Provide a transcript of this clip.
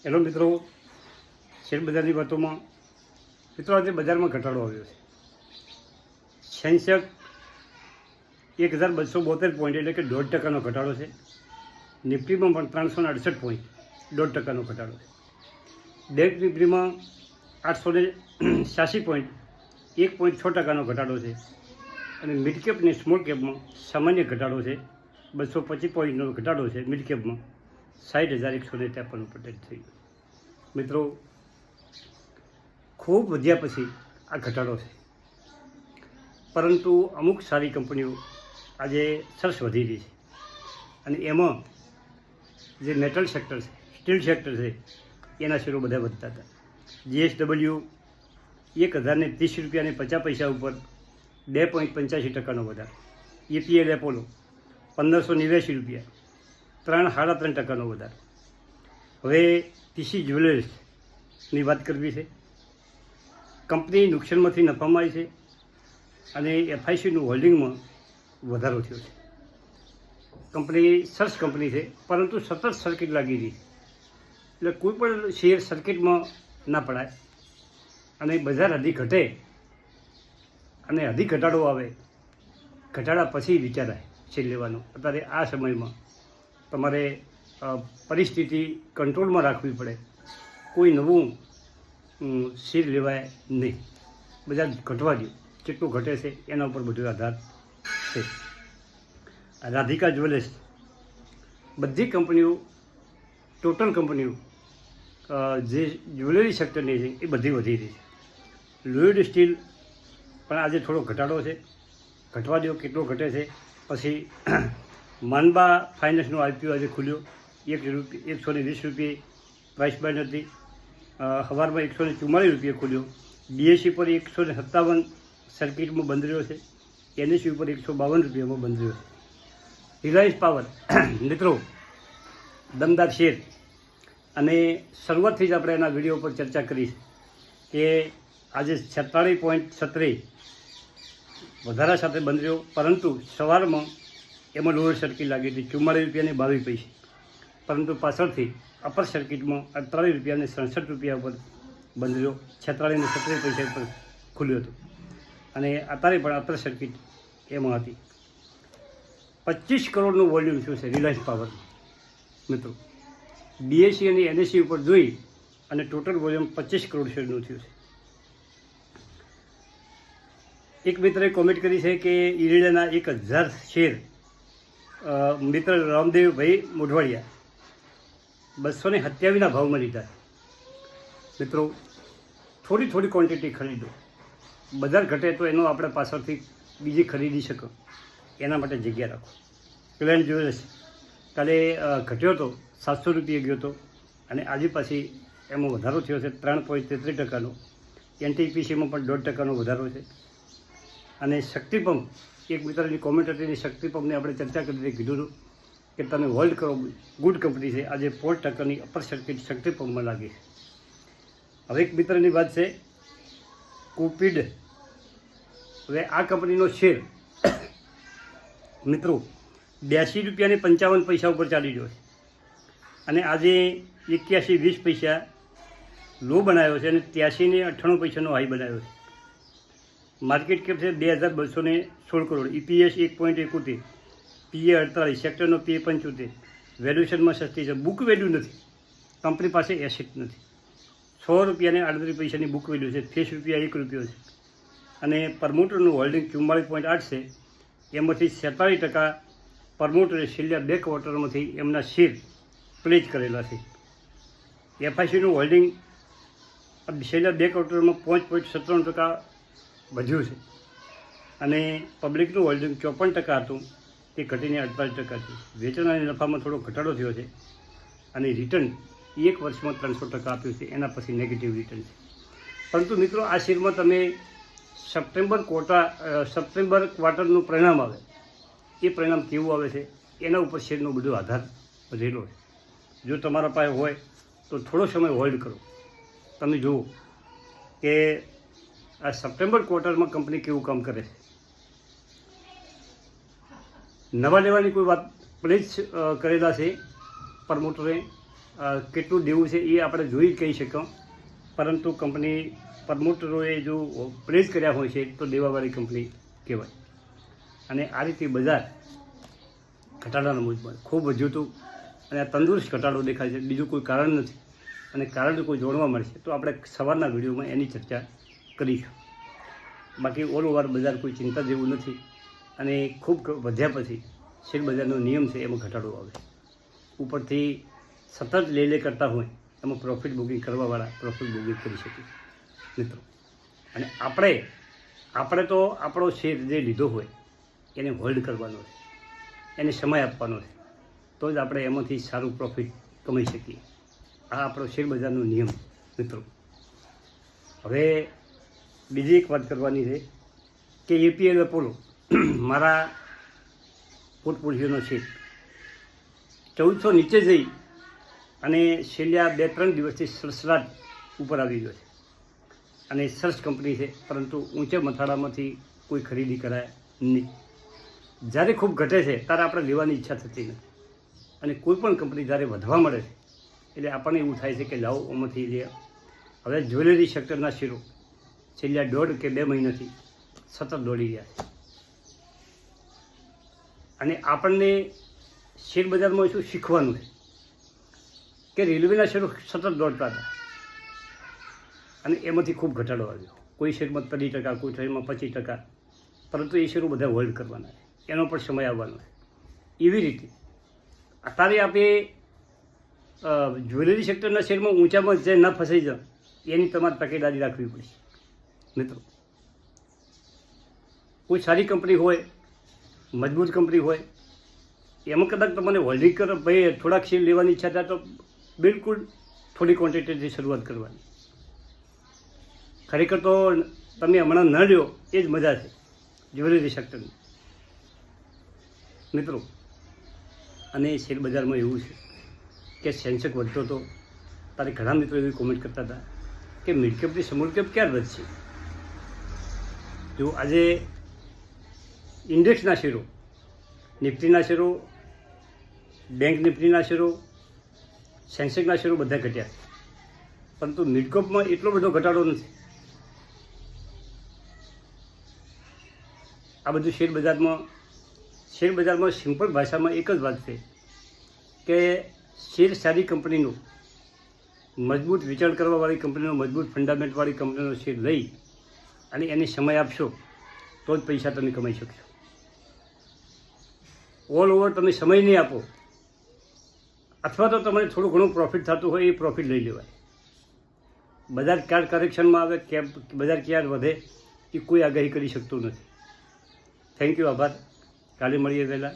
Hello મિત્રો, share બજારની વાતોમાં મિત્રો આજે બજારમાં ઘટાડો આવ્યો છે. સેન્સેક્સ 1272 પોઈન્ટ એટલે કે 1.5% ઘટાડો છે. નિફ્ટીમાં પણ 368 પોઈન્ટ 1.5% ઘટાડો છે. બેંક નિફ્ટીમાં 886 પોઈન્ટ 1.6% ઘટાડો છે. અને મિડ કેપ અને સ્મોલ કેપમાં સામાન્ય ઘટાડો છે. 225 પોઈન્ટનો ઘટાડો છે. મિડ કેપમાં 60,153 ઉપર થઈ. મિત્રો, ખૂબ વધ્યા પછી આ ઘટાડો છે, પરંતુ અમુક સારી કંપનીઓ આજે સરસ વધી રહી છે. અને એમાં જે મેટલ સેક્ટર છે, સ્ટીલ સેક્ટર છે, એના શેરો બધા વધતા હતા. GSW 1030 રૂપિયા અને 50 પૈસા ઉપર 2.85% વધારો. EPL એપોલો 1589 રૂપિયા 3.3% વધારો. હવે PC જ્વેલર્સની વાત કરવી છે. કંપની નુકસાનમાંથી નફામાં આવી છે અને FICનું હોલ્ડિંગમાં વધારો થયો છે. કંપની સરસ કંપની છે, પરંતુ સતત સર્કિટ લાગી રહી છે. એટલે કોઈ પણ શેર સર્કિટમાં ના પડાય અને બજાર હજી ઘટે અને હજી ઘટાડો આવે, ઘટાડા પછી વિચારાય શેર લેવાનો. અત્યારે આ સમયમાં તમારે પરિસ્થિતિ કંટ્રોલમાં રાખવી પડે. કોઈ નવું શેર લેવાય નહીં. બજાર ઘટવા દો, કેટલું ઘટે છે એના ઉપર બધો આધાર છે. રાધિકા જ્વેલર્સ, બધી કંપનીઓ, ટોટલ કંપનીઓ જે જ્વેલરી સેક્ટરની છે એ બધી વધી રહી છે. લોયડ સ્ટીલ પણ આજે થોડો ઘટાડો છે, ઘટવા દો કેટલો ઘટે છે. પછી માનબા ફાઇનાન્સનો IPO આજે ખુલ્યો. 120 રૂપિયે પ્રાઇસ બાય હતી. સવારમાં 144 રૂપિયે ખુલ્યો. BSE પર 157 સર્કિટમાં બંધ રહ્યો છે. NSE ઉપર 152 રૂપિયામાં બંધ રહ્યો છે. રિલાયન્સ પાવર મિત્રો, દમદાર શેર, અને શરૂઆતથી જ આપણે એના વિડીયો પર ચર્ચા કરી કે આજે 46.37 વધારા સાથે બંધ રહ્યો, પરંતુ સવારમાં એમાં લોઅર સર્કિટ લાગી હતી 44 રૂપિયા અને 22 પૈસે, પરંતુ પાછળથી અપર સર્કિટમાં 48 રૂપિયા અને 67 રૂપિયા ઉપર બંધ રહ્યો. 46 અને 17 પૈસા પર ખુલ્યો હતો. અને અત્યારે પણ અપર સર્કિટ એમાં હતી. 25 કરોડનું વોલ્યુમ શું છે રિલાયન્સ પાવર મિત્રો. BSE અને NSE ઉપર જોઈ અને ટોટલ વોલ્યુમ 25 કરોડ શેરનું થયું છે. એક મિત્રે કોમેન્ટ કરી છે કે ઈરડાના 1000 શેર મિત્ર રામદેવભાઈ મોઢવાડિયા 227ના ભાવમાં લીધા. મિત્રો, થોડી ક્વોન્ટિટી ખરીદો. બજાર ઘટે તો એનો આપણે પાછળથી બીજી ખરીદી શકો, એના માટે જગ્યા રાખો. રિલાયન્સ જ્વેલર્સ કાલે ઘટ્યો હતો, 700 રૂપિયા ગયો હતો, અને આજે પાછી એમાં વધારો થયો છે 3.33%. NTPCમાં પણ 1.5%નો વધારો છે. અને શક્તિ પંપ, એક મિત્રની કોમેન્ટ હતી, શક્તિ પંપની આપણે ચર્ચા કરીને કીધું હતું કે તમે હોલ્ડ કરો, ગુડ કંપની છે. આજે 4%ની અપર સર્કિટ શક્તિ પંપમાં લાગી છે. હવે એક મિત્રની વાત છે કોપીડ. હવે આ કંપનીનો શેર મિત્રો 82 રૂપિયા અને 55 પૈસા ઉપર ચાલી રહ્યો છે, અને આજે 81.20 પૈસા લો બનાવ્યો છે અને 83 ને 98 પૈસાનો હાઈ બનાવ્યો છે. માર્કેટ કેપ છે 2216 કરોડ. EPS 1.71, PE 48, સેક્ટરનો PE 75. વેલ્યુએશનમાં સસ્તી છે. બુક વેલ્યુ નથી, કંપની પાસે એસેટ નથી. 100 રૂપિયા અને 38 પૈસાની બુક વેલ્યુ છે. ફેસ રૂપિયા 1 રૂપિયો છે. અને પ્રમોટરનું હોલ્ડિંગ 44.8 છે. એમાંથી 47% પ્રમોટરે છેલ્લા 2 ક્વાર્ટરમાંથી એમના શેર પ્લેજ કરેલા છે. FICનું હોલ્ડિંગ છેલ્લા 2 ક્વાર્ટરમાં 5.97% વધ્યું છે. અને પબ્લિકનું હોલ્ડિંગ 54% હતું, તે ઘટીને 48% છે. વેચાણ અને નફામાં થોડો ઘટાડો થયો છે. અને રિટર્ન 1 વર્ષમાં 300% આપ્યું છે. એના પછી નેગેટિવ રિટર્ન છે. પરંતુ મિત્રો, આ શેરમાં તમે સપ્ટેમ્બર ક્વાર્ટરનું પરિણામ આવે, એ પરિણામ કેવું આવે છે એના ઉપર શેરનો બધો આધાર વધેલો છે. જો તમારા પાસે હોય તો થોડો સમય હોલ્ડ કરો. તમે જુઓ કે આ સપ્ટેમ્બર ક્વાર્ટરમાં કંપની કેવું કામ કરે છે. નવા લેવાની કોઈ વાત પ્લેજ કરેલા છે પ્રમોટરે, કેટલું દેવું છે એ આપણે જોઈ જ કહી શકીએ, પરંતુ કંપની પ્રમોટરોએ જો પ્રેઝ કર્યા હોય છે તો દેવાવાળી કંપની કહેવાય. અને આ રીતે બજાર ઘટાડાનો મૂંઝવણ ખૂબ વધ્યું હતું અને આ તંદુરસ્ત ઘટાડો દેખાય છે, બીજું કોઈ કારણ નથી. અને કારણ કોઈ જોડવા મળશે તો આપણે સવારના વિડીયોમાં એની ચર્ચા કરીશું. બાકી ઓલ ઓવર બજાર કોઈ ચિંતા જેવું નથી. અને ખૂબ વધ્યા પછી શેર બજારનો નિયમ છે એમાં ઘટાડો આવે. ઉપરથી સતત લે કરતા હોય એમાં પ્રોફિટ બુકિંગ કરવાવાળા પ્રોફિટ બુકિંગ કરી શકે મિત્રો. અને આપણે તો આપણો શેર જે લીધો હોય એને હોલ્ડ કરવાનો છે, એને સમય આપવાનો છે, તો જ આપણે એમાંથી સારું પ્રોફિટ કમાઈ શકીએ. આ આપણો શેર બજારનો નિયમ મિત્રો. હવે બીજી એક વાત કરવાની છે કે એપીએલ અપોલો મારા પોર્ટફોલિયોનો શેર 1400 નીચે જઈ અને છેલ્લા 2-3 દિવસથી સડસડાટ ઉપર આવી ગયો છે. અને સરસ કંપની છે, પરંતુ ઊંચે મથાળામાંથી કોઈ ખરીદી કરાય નહીં. જ્યારે ખૂબ ઘટે છે ત્યારે આપણે લેવાની ઈચ્છા થતી નથી. અને કોઈ પણ કંપની જ્યારે વધવા મળે છે એટલે આપણને એવું થાય છે કે લાવો આમાંથી લે. હવે જ્વેલરી સેક્ટરના શેરો છેલ્લા 1.5 કે 2 મહિનાથી સતત દોડી રહ્યા છે. અને આપણને શેર બજારમાં શું શીખવાનું છે કે રેલવેના શેરો સતત દોડતા હતા અને એમાંથી ખૂબ ઘટાડો આવ્યો. કોઈ શેરમાં 30%, કોઈ શેરમાં 25%, પરંતુ એ શેરો બધા હોલ્ડ કરવાના છે, એનો પણ સમય આવવાનો છે. એવી રીતે અત્યારે આપણે જ્વેલરી સેક્ટરના શેરમાં ઊંચામાં જે ન ફસાઈ જાય એની તમારે તકેદારી રાખવી પડશે મિત્રો. કોઈ સારી કંપની હોય, મજબૂત કંપની હોય, એમાં કદાચ તમને હોલ્ડિંગ કરો, ભાઈ થોડાક શેર લેવાની ઈચ્છા થાય તો બિલકુલ થોડી ક્વોન્ટિટીથી શરૂઆત કરવાની. ખરેખર તો તમે હમણાં ન લ્યો એ જ મજા છે જ્વેલરી સેક્ટરની મિત્રો. અને શેર બજારમાં એવું છે કે સેન્સેક્સ વધતો હતો ત્યારે ઘણા મિત્રો એવી કોમેન્ટ કરતા હતા કે મિડ કેપથી સ્મોલ કેપ ક્યારે વધશે. જો આજે ઇન્ડેક્સના શેરો, નિફ્ટીના શેરો, બેંક નિફ્ટીના શેરો, સેન્સેક્સના શેરો બધા ઘટ્યા છે, પરંતુ મિડકેપમાં એટલો બધો ઘટાડો નથી. આ બધું શેર બજારમાં સિમ્પલ ભાષામાં એક જ વાત છે કે શેર સારી કંપનીનો, મજબૂત વેચાણ કરવાવાળી કંપનીનો, મજબૂત ફંડામેન્ટવાળી કંપનીનો શેર લઈ અને એને સમય આપશો તો જ પૈસા તમે કમાઈ શકશો. ઓલ ઓવર તમે સમય નહીં આપો અથવા તો તમને થોડું ઘણું પ્રોફિટ થતું હોય એ પ્રોફિટ લઈ લેવાય. બજાર ક્યારે કરેક્શનમાં આવે, બજાર ક્યારે વધે એ કોઈ આગાહી કરી શકતું નથી. થેન્ક યુ, આભાર. કાલે મળીએ વહેલા.